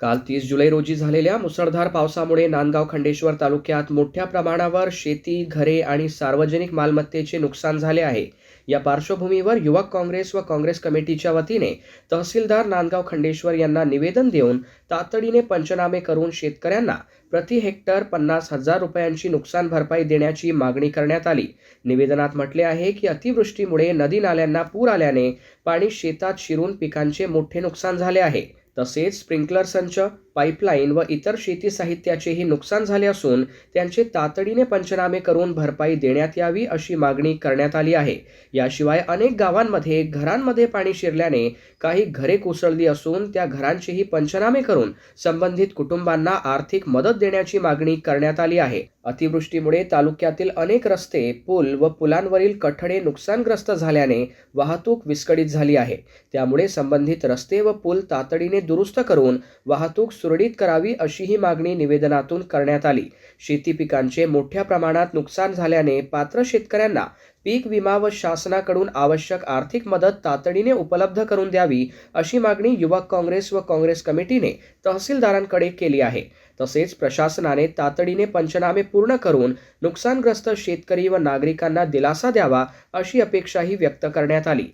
काल 30 जुलै रोजी झालेल्या मुसळधार पावसामुळे नांदगाव खंडेश्वर तालुक्यात मोठ्या प्रमाणावर शेती, घरे आणि सार्वजनिक मालमत्तेचे नुकसान झाले आहे। या पार्श्वभूमीवर युवक काँग्रेस व काँग्रेस कमिटीच्या वतीने तहसीलदार नांदगाव खंडेश्वर यांना निवेदन देऊन तातडीने पंचनामे करून शेतकऱ्यांना प्रति हेक्टर 50,000 रुपयांची नुकसान भरपाई देण्याची मागणी करण्यात आली। निवेदनात म्हटले आहे की अतिवृष्टीमुळे नदी नाल्यांना पूर आल्याने पाणी शेतात शिरून पिकांचे मोठे नुकसान झाले आहे। तसेच स्प्रिंकलर संच, पाईपलाईन व इतर शेती साहित्याचेही नुकसान झाले असून त्यांचे तातडीने पंचनामे करून भरपाई देण्यात यावी अशी मागणी करण्यात आली आहे। याशिवाय अनेक गावांमध्ये घरांमध्ये पाणी शिरल्याने काही घरे कोसळली असून त्या घरांचेही पंचनामे करून संबंधित कुटुंबांना आर्थिक मदत देण्याची मागणी करण्यात आली आहे। अतिवृष्टीमुळे तालुक्यातील अनेक रस्ते, पूल व पुलांवरील कठडे नुकसानग्रस्त झाल्याने वाहतूक विस्कळीत झाली आहे। त्यामुळे संबंधित रस्ते व पूल तातडीने दुरुस्त करून वाहतूक सुरळीत करावी अशी ही मागणी निवेदनातून करण्यात आली। शेती पिकांचे मोठ्या प्रमाणात नुकसान झाल्याने पात्र शेतकऱ्यांना पीक विमा व शासनाकडून आवश्यक आर्थिक मदत तातडीने उपलब्ध करून द्यावी अशी मागणी युवक काँग्रेस व काँग्रेस कमिटीने तहसीलदारांकडे केली आहे। तसेच प्रशासनाने तातडीने पंचनामे पूर्ण करून नुकसानग्रस्त शेतकरी व नागरिकांना दिलासा द्यावा अशी अपेक्षाही व्यक्त करण्यात आली।